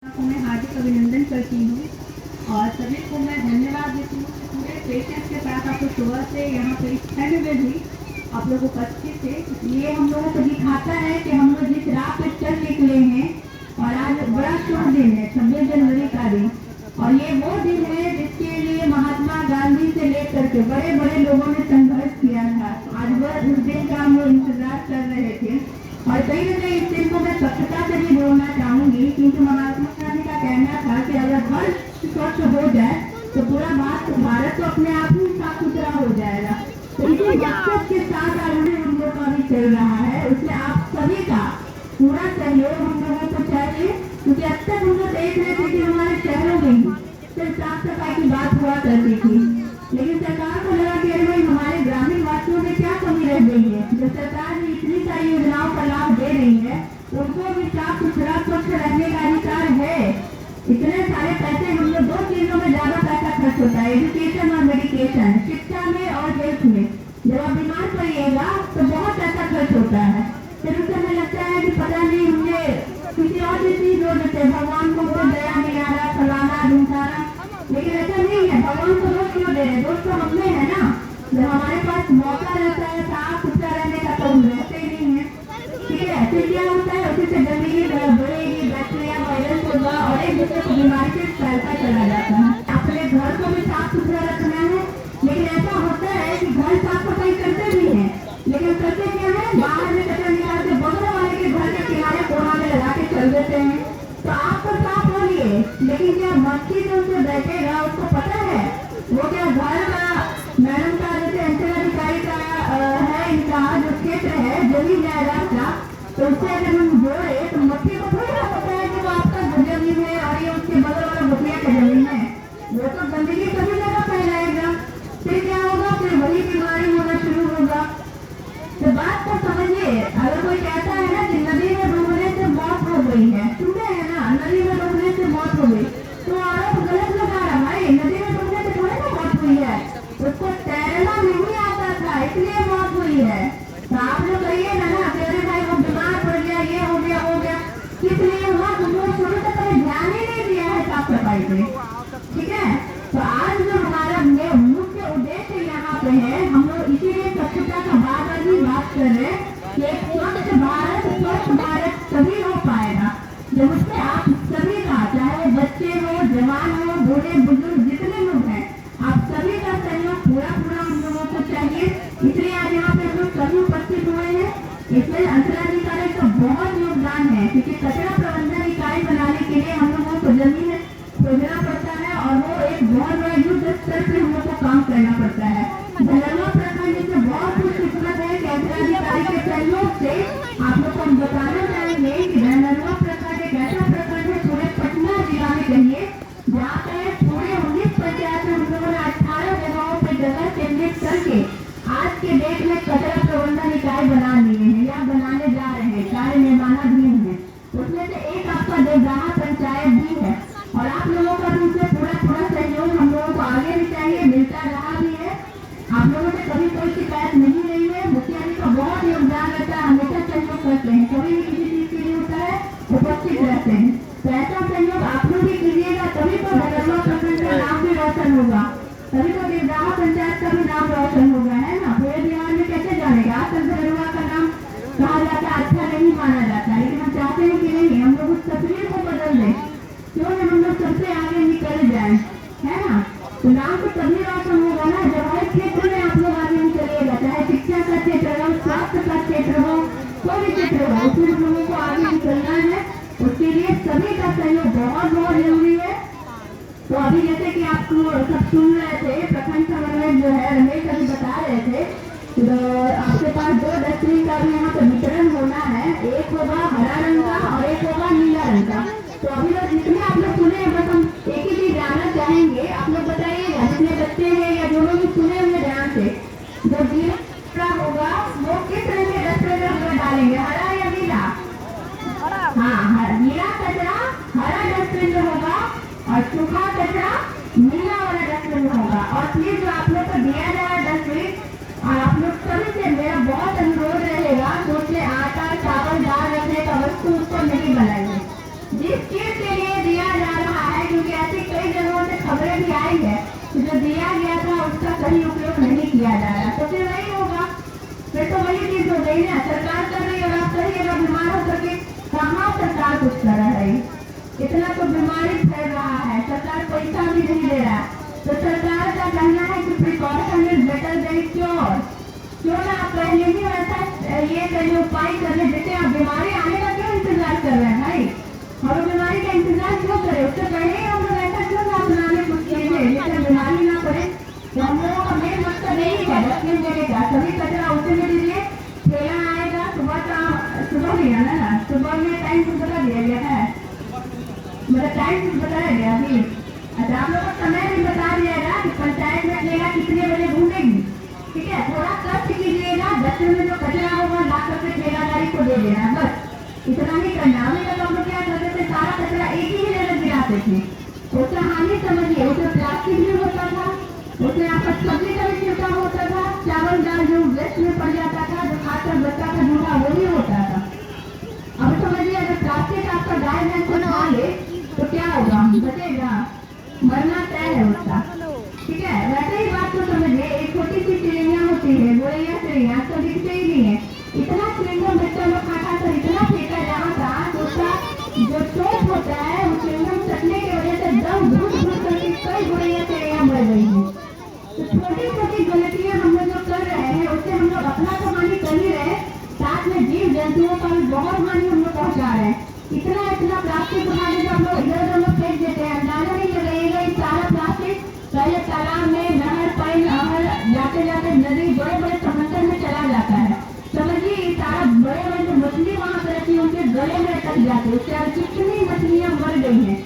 को मैं हार्दिक अभिनंदन करती हूँ और सभी को मैं धन्यवाद देती हूँ कि पूरे पेशेंस के साथ आप लोग सुबह से यहाँ पे इस ठंड में भी आप लोग उपस्थित थे। ये हम लोगों को दिखाता है कि हम लोग जिस राह पे चल निकले हैं और आज बड़ा शुभ दिन है 26 जनवरी का दिन, और ये वो दिन है जिसके लिए महात्मा गांधी से लेकर के बड़े बड़े लोगों ने संघर्ष किया था। आज वह उस दिन का हम लोग इंतजार कर रहे थे और कहीं न कहीं इस दिन को मैं स्वच्छता से भी जोड़ना चाहूंगी, क्योंकि महात्मा गांधी का कहना था कि अगर घर स्वच्छ हो जाए तो पूरा भारत तो अपने आप ही साफ सुथरा हो जाएगा। तो इसी मकसद के साथ आज हम लोग का भी चल रहा है, उसमें आप सभी का पूरा सहयोग हम लोगों को चाहिए, क्योंकि अब तक हम लोग देख रहे थे कि हमारे शहरों में सिर्फ साफ सफाई की बात हुआ करती थी, लेकिन सरकार को लगा कि अरे भाई हमारे ग्रामीण वासियों में क्या कमी रह गई है। जो सरकार ने इतनी सारी योजनाओं का लाभ दे रही है, उनको भी साफ सुथरा स्वच्छ रहने का अधिकार है। इतने सारे पैसे हम लोग 2 चीजों में ज्यादा पैसा खर्च होता है, एजुकेशन और मेडिकेशन, शिक्षा में और हेल्थ में। जब आप बीमार पड़िएगा तो बहुत पैसा खर्च होता है, फिर उस समय लगता है कि पता नहीं हमने किसी और चीज हो देते, भगवान को कोई दया नहीं आ रहा, फलाना ढूंढाना, लेकिन ऐसा नहीं है। भगवान को दोष क्यों दे रहे, दोष तो हमने है ना। जब हमारे पास मौका रहता है साफ सुथरा रहने का तो हम रहते ही नहीं है, ठीक है। फिर क्या होता है, उसी से गंदगी बढ़ेगी, बैक्टीरिया वायरस होगा और एक दूसरे को बीमारी से फैलता चला जाता है। अपने घर को भी साफ सुथरा रखना है, लेकिन ऐसा होता है कि घर साफ सफाई करते भी है, लेकिन करते क्या है, बाहर में कचरा निकाल के बगल वाले के घर के किनारे कोना में लगा के चल देते हैं। तो आप तो साफ हो लिए, लेकिन क्या मक्खी जो उसमें बैठेगा उसको पता है वो क्या घर का मैडम का जैसे अंचलाधिकारी का है, इनका जो क्षेत्र है जमीन जायदाद का, तो उससे अगर हम जोड़े तो मक्खी को थोड़ी ना पता है कि वो आपका जमीन है और ये उसके बगल वाला मुखिया का जमीन है। वो तो गंदगी सभी जगह फैलाएगा, फिर क्या होगा, फिर वही बीमारी होना शुरू होगा। तो बात को समझिए, अगर कोई कहता है ना कि नदी में डूबने से मौत हो गई है, सुने है ना, नदी में डूबने से मौत हो गई, तो आरोप गलत लगा रहा है। नदी में डूबने से थोड़ी ना मौत हुई है, उसको तैरना नहीं आता था इसलिए मौत हुई है। तो आप लोग कहिए ना तेरे भाई वो बीमार पड़ गया, ये हो गया हो गया, किस लिए हुआ, तुम लोग शुरू से कभी ध्यान ही नहीं दिया है साफ सफाई पे, ठीक है। तो आज जो हमारा मुख्य उद्देश्य यहाँ पे है, हम लोग इसीलिए स्वच्छता का बार भी बात कर रहे हैं कि एक स्वच्छ भारत तभी हो पाएगा जब उससे आप सभी का, चाहे वो बच्चे हो, जवान हो, बूढ़े बुजुर्ग जितने लोग हैं, आप सभी का सहयोग पूरा हम लोगों को चाहिए। इसलिए आज यहाँ पे हम लोग सभी उपस्थित हुए हैं। इसमें अंचलाधिकारी का बहुत योगदान है, क्योंकि कचरा प्रबंधन इकाई बनाने के लिए हम लोगों को जमीन खोजना पड़ता है और वो एक बहुत बड़ा युद्ध स्तर पे हम लोग को काम करना पड़ता है। धनरवा प्रखंड से बहुत कुछ किस्मत है कि अंचलाधिकारी के सहयोग से आप लोग को हम बताना चाहेंगे कि धनरवा प्रखंड एक ऐसा प्रखंड है पूरे पटना जिला में कहिए, जहाँ पे पूरे 19 पंचायत में हम लोगों ने 18 जगहों पे जगह चिन्हित करके आज के डेट में कचरा प्रबंधन इकाई बना लिए हैं या बनाने जा रहे हैं, कार्य निर्माणाधीन है। उसमें से एक आपका देवदाहा पंचायत भी है, और आप लोगों का भी उसमें पूरा सहयोग हम लोगों को आगे भी चाहिए, मिलता रहा भी है। आप लोगों से कभी कोई शिकायत नहीं रही है, मुखिया जी का बहुत योगदान रहता है, हमेशा सहयोग करते हैं, कभी भी किसी चीज के लिए होता है उपस्थित रहते हैं। तो ऐसा सहयोग आप लोग भी कीजिएगा, तभी तो धनरवा प्रखंड का नाम भी रोशन होगा, तभी तो देवदाहा पंचायत का भी नाम रोशन होगा, है ना। पूरे बिहार में कैसे जानेगा, आजकल धनरवा का नाम कहा जाता है, अच्छा नहीं माना जाता है, लेकिन हम चाहते हैं कि नहीं, हम लोग उस तस्वीर को बदल दें, क्यों ना हम लोग सबसे आगे निकल जाए, है ना। तो नाम तो तभी रोशन होगा ना जब हर क्षेत्र में आप लोग आगे निकलिएगा, चाहे शिक्षा का क्षेत्र हो, स्वास्थ्य का क्षेत्र हो, कोई भी क्षेत्र हो, उसमें हम लोगों को आगे निकलना है। उसके लिए सभी का सहयोग बहुत जरूरी है। तो अभी जैसे कि आप सब सुन रहे थे, प्रखंड समन्वयक जो है रमेश अभी बता रहे थे, तो आपके पास 2 डस्टबिन का भी यहाँ पे वितरण होना है, एक होगा हरा रंग का और एक होगा नीला रंग का। तो अभी लोग जितने आप लोग सुने हैं, बस हम एक ही चीज जानना चाहेंगे, आप लोग बताइएगा जितने बच्चे हैं या जो लोग सुने हुए ध्यान से, जो नीला होगा वो किस रंग के डस्टबिन में डालेंगे, हरा या नीला? हाँ, नीला कचरा हरा डस्टबिन में होगा और सूखा कचरा नीला वाला डस्टबिन में होगा। और प्लीज जो आप लोग को दिया जा रहा है डस्टबिन, और आप लोग सभी से मेरा बहुत अनुरोध रहेगा कि उसमें आटा चावल दाल रखने का वस्तु उसको नहीं बनाइए। जिस चीज के लिए खबरें भी आई है कि जो दिया गया था उसका सही उपयोग नहीं किया जा रहा, तो फिर वही होगा, फिर तो वही चीज हो गई ना। सरकार कर रही है, आप करिए, अगर बीमार हो करके कहाँ सरकार कुछ कर रहा है? इतना तो बीमारी फैल रहा है, सरकार पैसा भी नहीं दे रहा। तो सरकार का कहना है कि precaution is better than cure. क्यों ना आप पहले ही वैसा ये करिए, उपाय कर ले, जैसे आप बीमारी आने का क्यों इंतजार कर रहे हैं भाई? और बीमारी का इंतजार क्यों करें? उससे पहले ही हम लोग ऐसा क्यों ना अपनाने कुछ चीजें जिससे बीमारी ना पड़े। तो हम लोगों का मेन मकसद यही है, डस्टबिन देने का, सभी कचरा उसे में दीजिए, ठेला आएगा सुबह का, सुबह भी है ना, सुबह में टाइम कुछ बता दिया गया है, मतलब टाइम कुछ बताया गया अभी? अच्छा, आप लोग को समय भी बता दिएगा कि पंचायत में ठेला कितने बजे घूमेगी, ठीक है? थोड़ा कष्ट कीजिएगा, डस्टबिन में जो कचरा होगा ला करके ठेलादारी को दे देना, बस इतना ही करना। अभी तक हम लोग क्या करते थे, सारा कचरा एक ही जगह गिराते थे, उसका हानि समझिए, उसमें प्लास्टिक भी होता था, उसमें आपका सब्जी का भी छिड़काव होता था, चावल दाल जो वेस्ट में पड़ जाता था, जो खाकर बच्चा का झूठा वो भी होता था। अब समझिए, अगर प्लास्टिक आपका गाय भैंस को खा ले तो क्या होगा? बचेगा? मरना तय है उसका, ठीक है? वैसे ही बात को समझिए, एक छोटी सी चिड़िया होती है, गोरैया चिड़िया, तो दिखते ही नहीं है, इतना च्युइंगम बच्चा लोग खाता था, इतना फेंका जाता था, तो उसका जो चोट होता है वो च्युइंगम चटने की वजह से दम घुट घुट करके कई गोरैया चिड़िया मर गई है। तो छोटी छोटी गलतियां हम लोग जो कर रहे हैं उससे हम लोग अपना तो हानि कर ही रहे, साथ में जीव जंतुओं का भी बहुत हानि हम लोग पहुंचा रहे हैं। इतना इतना प्लास्टिक उठा के हम लोग इधर उधर फेंक देते हैं, अंदाजा नहीं लगाइएगा, ये सारा प्लास्टिक पहले तालाब में, नहर, पानी, नहर, जाते जाते नदी, बड़े बड़े समंदर में चला जाता है। समझिए, ये सारा बड़े बड़े जो मछली वहाँ पर रहती है उनके गले में अटक जाते हैं, उससे कितनी मछलियाँ मर गई हैं।